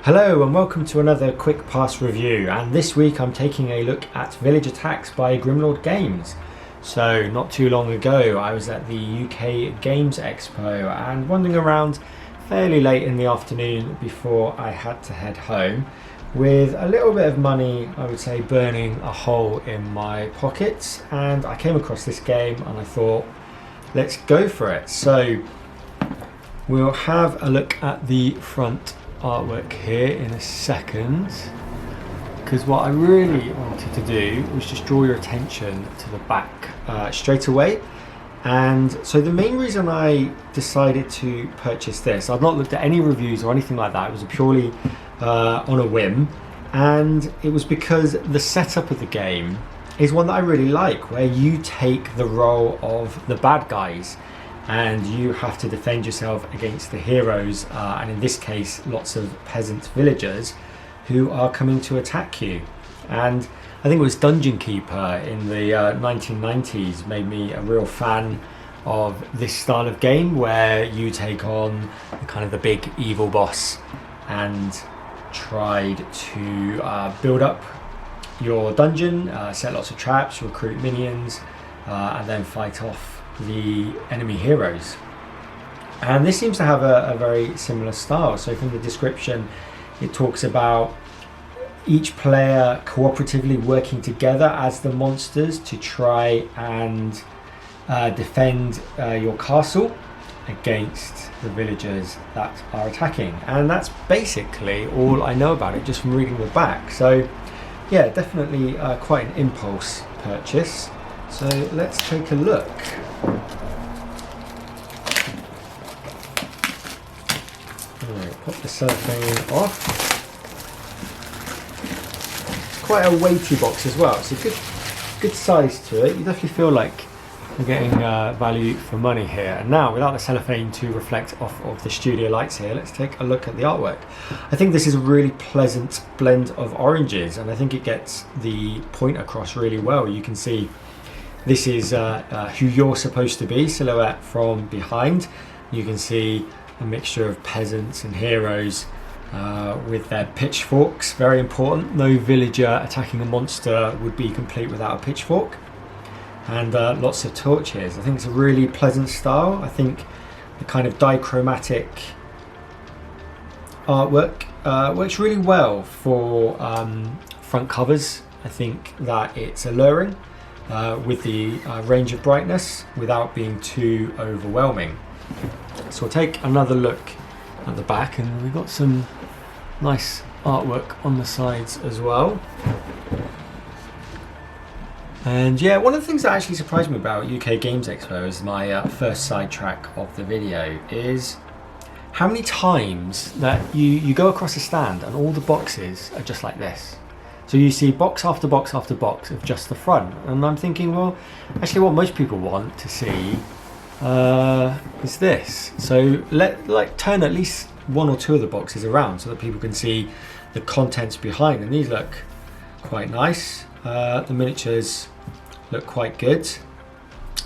Hello and welcome to another quick pass review, and this week I'm taking a look at Village Attacks by Grimlord Games. So not too long ago I was at the UK Games Expo and wandering around fairly late in the afternoon before I had to head home with a little bit of money, I would say, burning a hole in my pockets, and I came across this game and I thought, let's go for it. So we'll have a look at the front artwork here in a second, because what I really wanted to do was just draw your attention to the back straight away. And so the main reason I decided to purchase this, I've not looked at any reviews or anything like that, it was purely on a whim, and it was because the setup of the game is one that I really like, where you take the role of the bad guys and you have to defend yourself against the heroes, and in this case lots of peasant villagers who are coming to attack you. And I think it was Dungeon Keeper in the 1990s made me a real fan of this style of game, where you take on the big evil boss and tried to build up your dungeon, set lots of traps, recruit minions, and then fight off the enemy heroes. And this seems to have a very similar style. So from the description it talks about each player cooperatively working together as the monsters to try and defend your castle against the villagers that are attacking. And that's basically all I know about it just from reading the back. So yeah, definitely quite an impulse purchase. So let's take a look. Right, pop the cellophane off. It's quite a weighty box as well. It's a good size to it. You definitely feel like you're getting value for money here. And now, without the cellophane to reflect off of the studio lights here, let's take a look at the artwork. I think this is a really pleasant blend of oranges, and I think it gets the point across really well. You can see this is who you're supposed to be, silhouette from behind. You can see a mixture of peasants and heroes with their pitchforks, very important. No villager attacking a monster would be complete without a pitchfork. And lots of torches. I think it's a really pleasant style. I think the kind of dichromatic artwork works really well for front covers. I think that it's alluring with the range of brightness without being too overwhelming. So we'll take another look at the back, and we've got some nice artwork on the sides as well. And yeah, one of the things that actually surprised me about UK Games Expo as my first sidetrack of the video is how many times that you go across a stand and all the boxes are just like this. So you see box after box after box of just the front, and I'm thinking, well, actually what most people want to see is this. So turn at least one or two of the boxes around so that people can see the contents behind, and these look quite nice. The miniatures look quite good.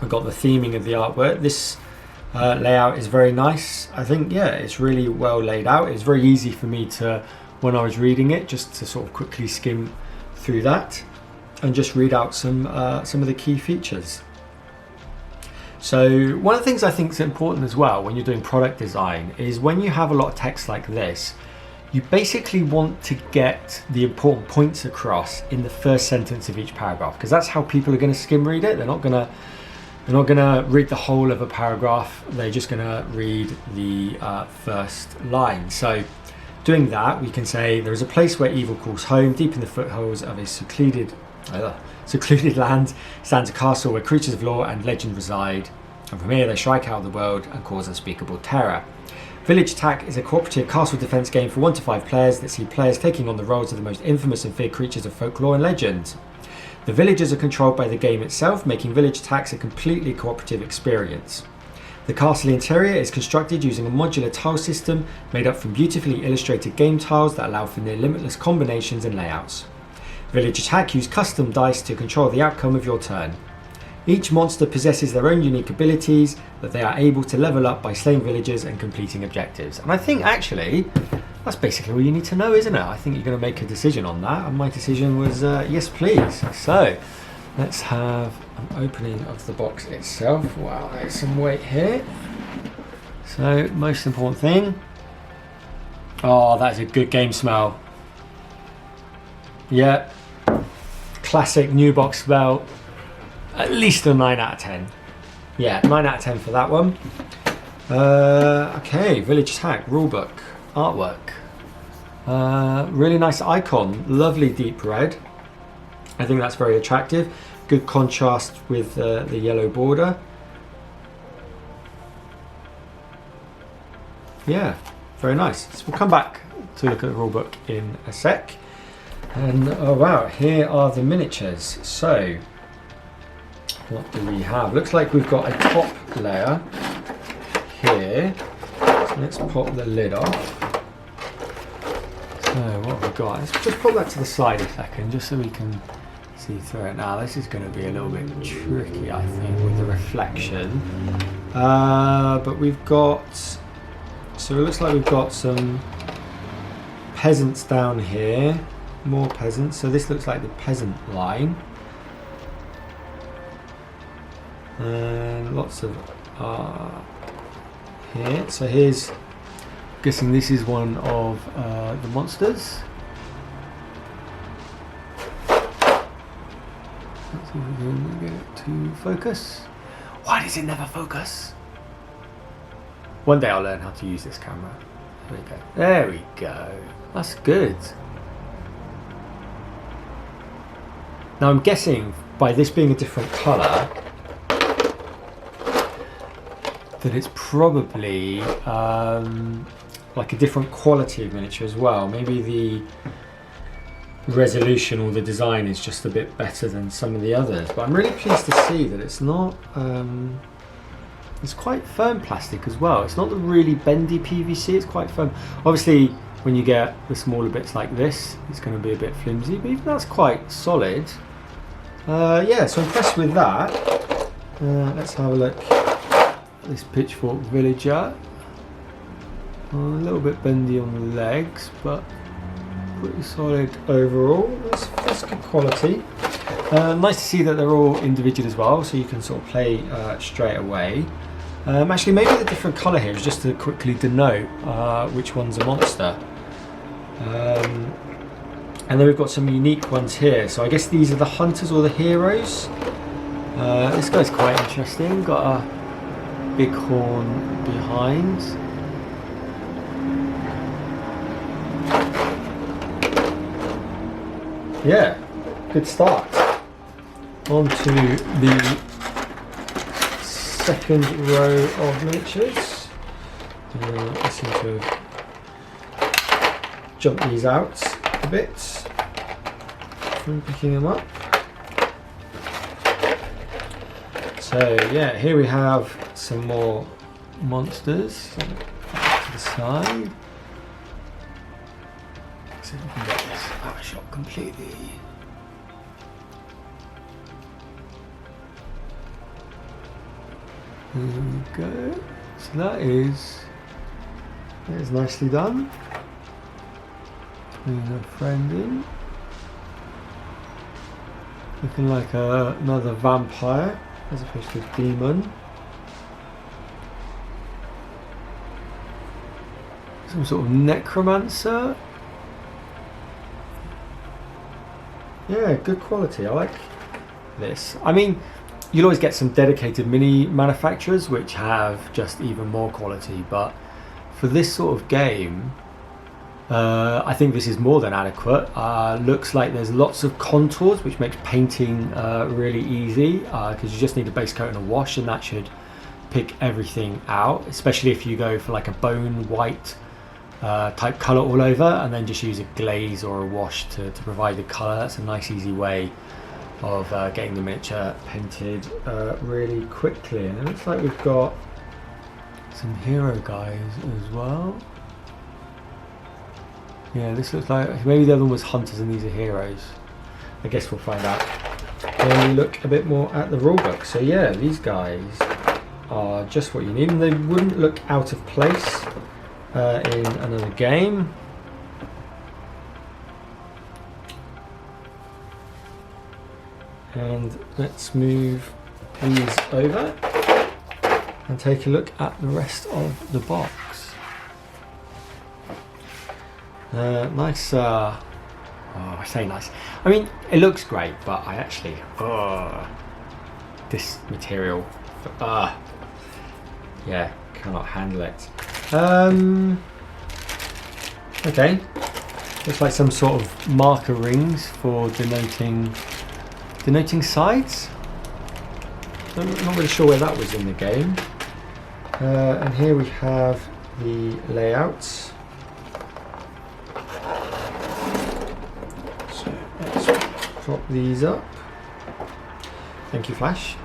We've got the theming of the artwork. This layout is very nice. I think, yeah, it's really well laid out. It's very easy for me to, when I was reading it, just to sort of quickly skim through that and just read out some of the key features. So one of the things I think is important as well when you're doing product design is when you have a lot of text like this, you basically want to get the important points across in the first sentence of each paragraph, because that's how people are going to skim read it. They're not going to read the whole of a paragraph. They're just going to read the first line. So doing that, we can say, there is a place where evil calls home. Deep in the foothills of a secluded land stands a castle where creatures of lore and legend reside, and from here they strike out the world and cause unspeakable terror. Village Attack is a cooperative castle defense game for 1 to 5 players that see players taking on the roles of the most infamous and feared creatures of folklore and legend. The villagers are controlled by the game itself, making Village Attacks a completely cooperative experience. The castle interior is constructed using a modular tile system made up from beautifully illustrated game tiles that allow for near limitless combinations and layouts. Village Attack use custom dice to control the outcome of your turn. Each monster possesses their own unique abilities that they are able to level up by slaying villagers and completing objectives. And I think actually that's basically all you need to know, isn't it? I think you're going to make a decision on that, and my decision was yes please. So let's have an opening of the box itself. Wow, there's some weight here. So most important thing, oh, that's a good game smell. Yeah, classic new box smell. At least a 9 out of 10. Yeah, 9 out of 10 for that one. Okay, Village Attack rulebook, artwork. Really nice icon, lovely deep red. I think that's very attractive. Good contrast with the yellow border. Yeah, very nice. So we'll come back to look at the rulebook in a sec. And oh wow, here are the miniatures. So what do we have? Looks like we've got a top layer here. So let's pop the lid off. So what have we got? Let's just put that to the side a second, just so we can see through it. Now this is going to be a little bit tricky, I think, with the reflection. But we've got, so it looks like we've got some peasants down here. More peasants. So this looks like the peasant line. And lots of here. So here's, guessing this is one of the monsters. Let's see if we can get it to focus. Why does it never focus? One day I'll learn how to use this camera. There we go. There we go. That's good. Now I'm guessing by this being a different colour that it's probably like a different quality of miniature as well. Maybe the resolution or the design is just a bit better than some of the others. But I'm really pleased to see that it's not, it's quite firm plastic as well. It's not the really bendy PVC, it's quite firm. Obviously when you get the smaller bits like this, it's going to be a bit flimsy, but even that's quite solid. Yeah, so impressed with that. Let's have a look. This Pitchfork Villager. A little bit bendy on the legs, but pretty solid overall. That's good quality. Nice to see that they're all individual as well, so you can sort of play straight away. Actually, maybe the different colour here is just to quickly denote which one's a monster. And then we've got some unique ones here. So I guess these are the hunters or the heroes. This guy's quite interesting. Got a big horn behind. Yeah, good start. On to the second row of miniatures. I seem to have jumped these out a bit from picking them up. So yeah, here we have some more monsters. To the side. See if we can get this out of shot completely. There we go. So that is nicely done. Putting a friend in. Looking like another vampire as opposed to a demon. Some sort of necromancer. Yeah, good quality. I like this. I mean, you'll always get some dedicated mini manufacturers which have just even more quality, but for this sort of game, I think this is more than adequate. Looks like there's lots of contours, which makes painting really easy, because you just need a base coat and a wash, and that should pick everything out, especially if you go for like a bone white type colour all over, and then just use a glaze or a wash to provide the colour. That's a nice easy way of getting the miniature painted really quickly. And it looks like we've got some hero guys as well. Yeah, this looks like maybe the other one was hunters and these are heroes. I guess we'll find out when we look a bit more at the rulebook. So yeah, these guys are just what you need, and they wouldn't look out of place in another game. And let's move these over and take a look at the rest of the box. Nice, oh, I say nice. I mean, it looks great, but I actually, this material, yeah, cannot handle it. Okay, looks like some sort of marker rings for denoting sides. I'm not really sure where that was in the game. And here we have the layouts. So let's prop these up. Thank you, Flash.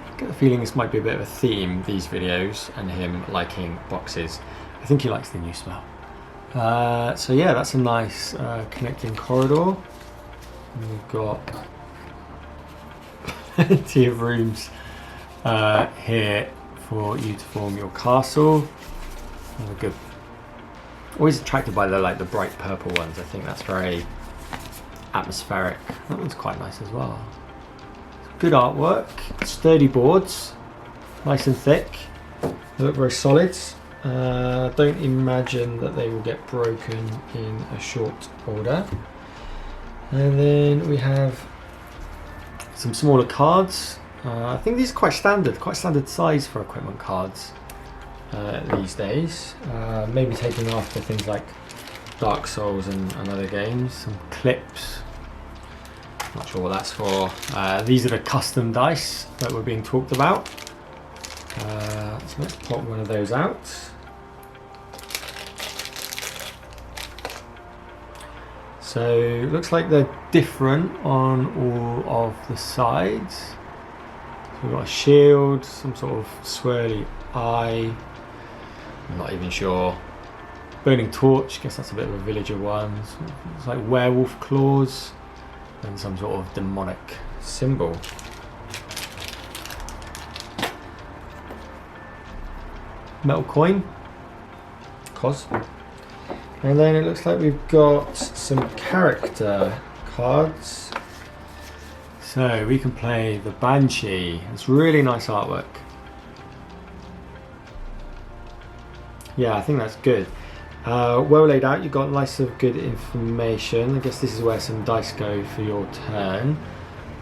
I get the feeling this might be a bit of a theme, these videos, and him liking boxes. I think he likes the new smell. So yeah, that's a nice connecting corridor. And we've got plenty of rooms here for you to form your castle. Good. Always attracted by the bright purple ones. I think that's very atmospheric. That one's quite nice as well. Good artwork, sturdy boards, nice and thick. They look very solid. Don't imagine that they will get broken in a short order. And then we have some smaller cards. I think these are quite standard size for equipment cards these days. Maybe taken after things like Dark Souls and other games. Some clips. Not sure what that's for. These are the custom dice that were being talked about. So let's pop one of those out. So it looks like they're different on all of the sides. So we've got a shield, some sort of swirly eye. I'm not even sure. Burning torch, guess that's a bit of a villager one. It's like werewolf claws and some sort of demonic symbol. Metal coin, cos. And then it looks like we've got some character cards. So we can play the Banshee. It's really nice artwork. Yeah, I think that's good. Well laid out, you've got lots of good information. I guess this is where some dice go for your turn.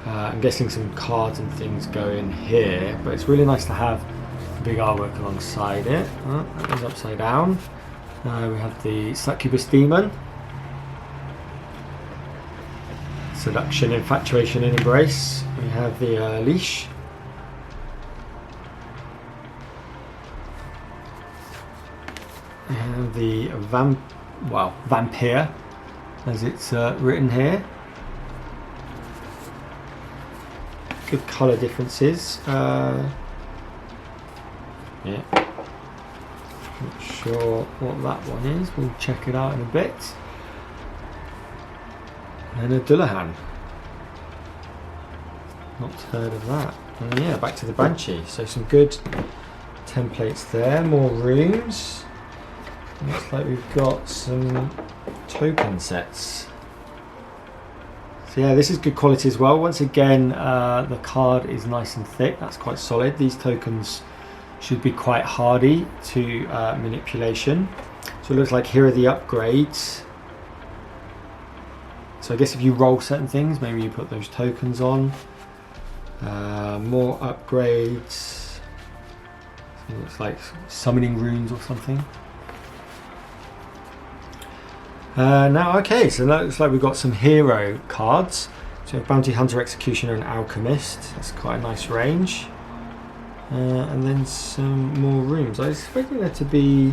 I'm guessing some cards and things go in here, but it's really nice to have big artwork alongside it. That is upside down. We have the Succubus Demon. Seduction, Infatuation and Embrace. We have the Leash. We have the Vampire, as it's written here. Good colour differences. Yeah. Not sure what that one is. We'll check it out in a bit. And a Dullahan. Not heard of that. And yeah, back to the Banshee. So some good templates there. More rooms. Looks like we've got some token sets. So yeah, this is good quality as well. Once again, the card is nice and thick. That's quite solid. These tokens should be quite hardy to manipulation. So it looks like here are the upgrades. So I guess if you roll certain things, maybe you put those tokens on. More upgrades. So it looks like summoning runes or something. Now, okay, so that looks like we've got some hero cards. So Bounty Hunter, Executioner and Alchemist. That's quite a nice range. And then some more rooms. I was expecting there to be...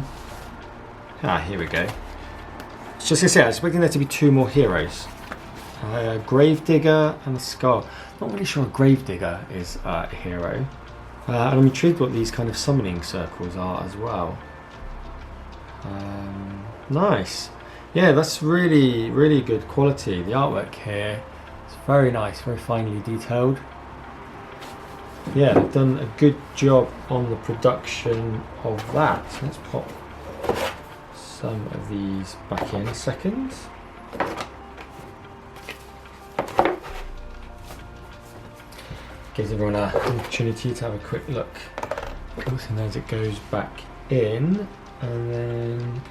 here we go. Just to say, I was expecting there to be two more heroes. Gravedigger and a Skull. Not really sure a Gravedigger is a hero. And I'm intrigued what these kind of summoning circles are as well. Nice. Yeah, that's really, really good quality. The artwork here is very nice, very finely detailed. Yeah, they've done a good job on the production of that. So let's pop some of these back in a second. gives everyone an opportunity to have a quick look. And as it goes back in, and then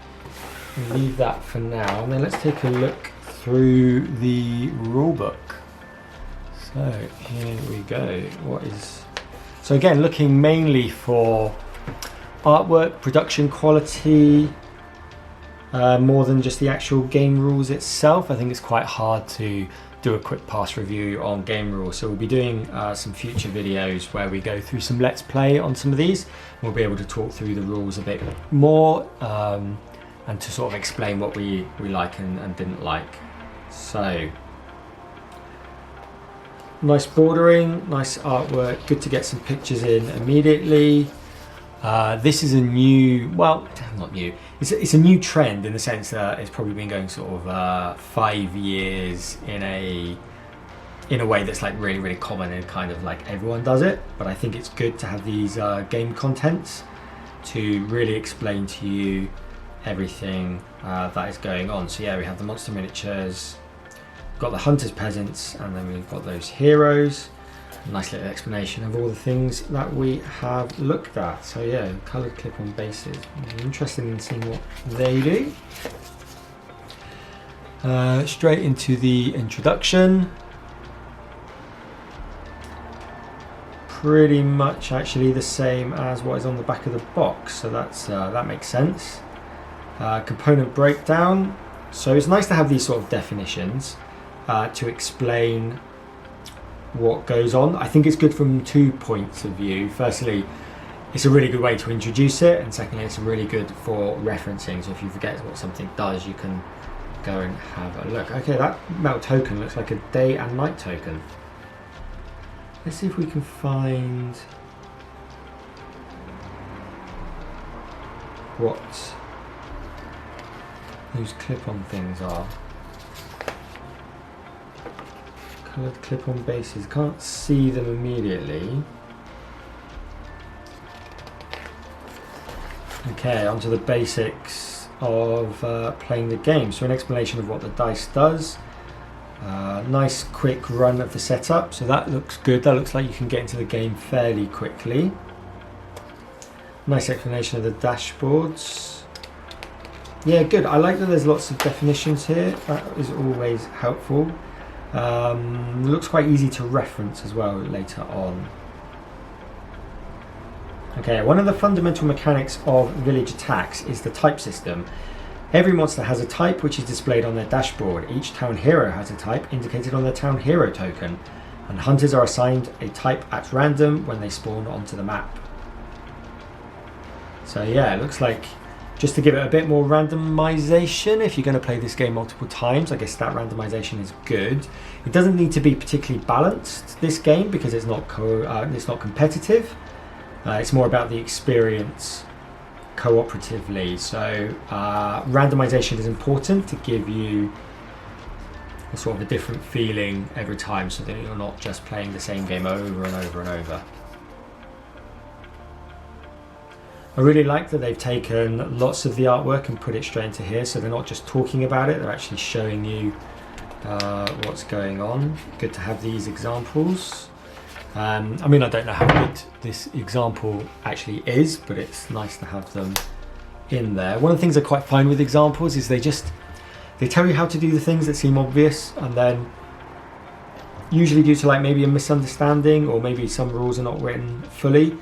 we'll leave that for now. And then let's take a look through the rulebook. So here we go. So again, looking mainly for artwork, production quality, more than just the actual game rules itself. I think it's quite hard to do a quick pass review on game rules, so we'll be doing some future videos where we go through some let's play on some of these. We'll be able to talk through the rules a bit more and to sort of explain what we like and didn't like. So nice bordering, nice artwork, good to get some pictures in immediately. This is a new, well, not new, it's a new trend in the sense that it's probably been going sort of 5 years in a way that's like really common and kind of like everyone does it. But I think it's good to have these game contents to really explain to you everything that is going on. So yeah, we have the monster miniatures, we've got the hunters, peasants, and then we've got those heroes. Nice little explanation of all the things that we have looked at. So yeah, coloured clip-on bases. I'm interested in seeing what they do. Straight into the introduction. Pretty much actually the same as what is on the back of the box, so that makes sense. Component breakdown. So it's nice to have these sort of definitions to explain what goes on. I think it's good from 2 points of view. Firstly, it's a really good way to introduce it, and secondly, it's really good for referencing. So if you forget what something does, you can go and have a look. Okay, that metal token looks like a day and night token. Let's see if we can find what those clip-on things are. Coloured clip-on bases. Can't see them immediately. Okay, onto the basics of playing the game. So an explanation of what the dice does. Nice quick run of the setup. So that looks good. That looks like you can get into the game fairly quickly. Nice explanation of the dashboards. Yeah, good. I like that there's lots of definitions here. That is always helpful. Looks quite easy to reference as well later on. Okay, one of the fundamental mechanics of village attacks is the type system. Every monster has a type which is displayed on their dashboard. Each town hero has a type indicated on their town hero token, and hunters are assigned a type at random when they spawn onto the map. So yeah, it looks like, just to give it a bit more randomization, if you're going to play this game multiple times, I guess that randomization is good. It doesn't need to be particularly balanced, this game, because it's not competitive. It's more about the experience cooperatively. So randomization is important to give you a sort of a different feeling every time, so that you're not just playing the same game over and over and over. I really like that they've taken lots of the artwork and put it straight into here, so they're not just talking about it, they're actually showing you what's going on. Good to have these examples. I mean, I don't know how good this example actually is, but it's nice to have them in there. One of the things I quite find with examples is they tell you how to do the things that seem obvious, and then usually due to like maybe a misunderstanding or maybe some rules are not written fully,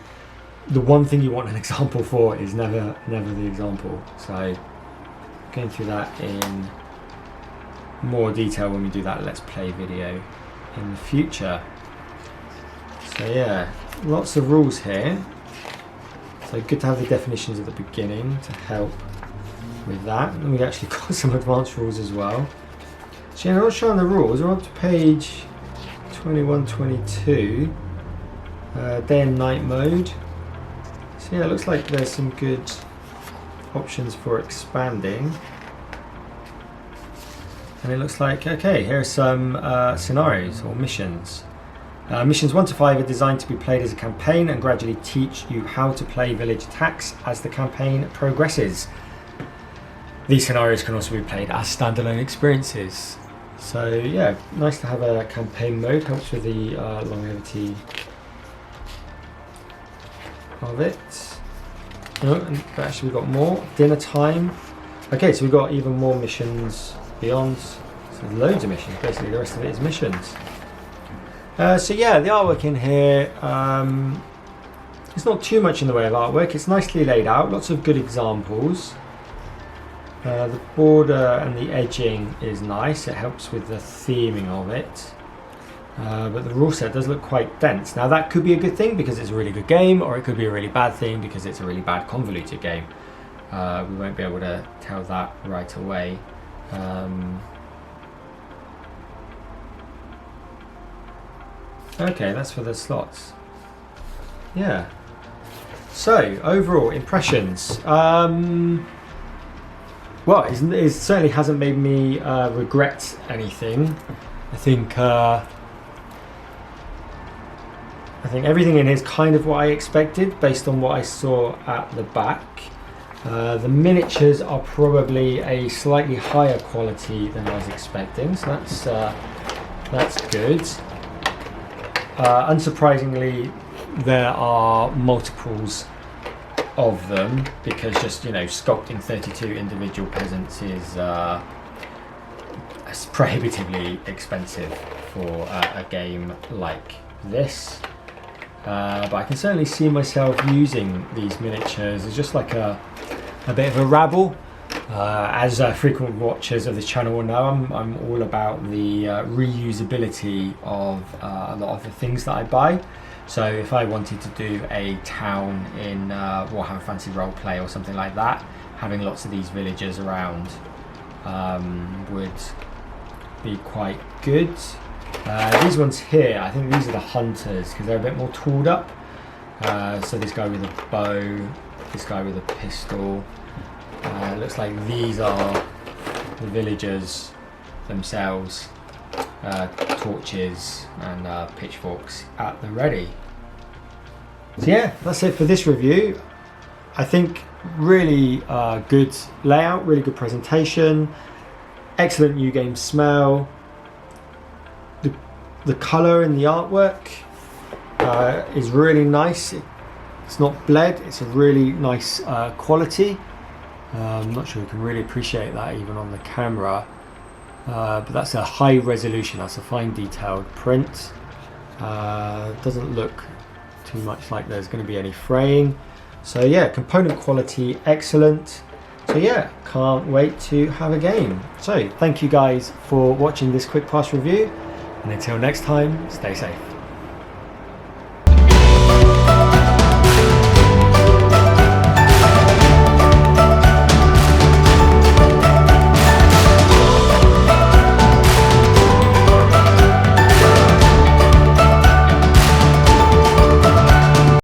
the one thing you want an example for is never the example. So going through that in more detail when we do that let's play video in the future. So yeah, lots of rules here. So good to have the definitions at the beginning to help with that. And we've actually got some advanced rules as well. So yeah, I'm not showing the rules. We're up to page 21-22. Day and night mode. So yeah, it looks like there's some good options for expanding. And it looks like, okay, here are some scenarios or missions. Missions 1 to 5 are designed to be played as a campaign and gradually teach you how to play village attacks as the campaign progresses. These scenarios can also be played as standalone experiences. So yeah, nice to have a campaign mode, helps with the longevity of it. No, but actually we've got more. Dinner time. Okay, so we've got even more missions beyond. So loads of missions. Basically, the rest of it is missions. So yeah, the artwork in here. It's not too much in the way of artwork. It's nicely laid out. Lots of good examples. The border and the edging is nice. It helps with the theming of it. But the rule set does look quite dense. Now that could be a good thing because it's a really good game, or it could be a really bad thing because it's a really bad convoluted game. We won't be able to tell that right away. Okay, that's for the slots. Yeah. So, overall impressions. Well, it certainly hasn't made me regret anything. I think everything in here is kind of what I expected based on what I saw at the back. The miniatures are probably a slightly higher quality than I was expecting, so that's good. Unsurprisingly, there are multiples of them because just, you know, sculpting 32 individual peasants is prohibitively expensive for a game like this. But I can certainly see myself using these miniatures as just like a bit of a rabble. As frequent watchers of this channel will know, I'm all about the reusability of a lot of the things that I buy. So if I wanted to do a town in Warhammer Fantasy Roleplay or something like that, having lots of these villagers around would be quite good. These ones here, I think these are the hunters because they're a bit more tooled up. So this guy with a bow, this guy with a pistol. It looks like these are the villagers themselves. Torches and pitchforks at the ready. So yeah, that's it for this review. I think really good layout, really good presentation, excellent new game smell. The colour in the artwork is really nice. It's not bled, it's a really nice quality. I'm not sure you can really appreciate that even on the camera. But that's a high resolution, that's a fine detailed print. Doesn't look too much like there's going to be any fraying. So yeah, component quality excellent. So yeah, can't wait to have a game. So thank you guys for watching this quick pass review, and until next time, stay safe.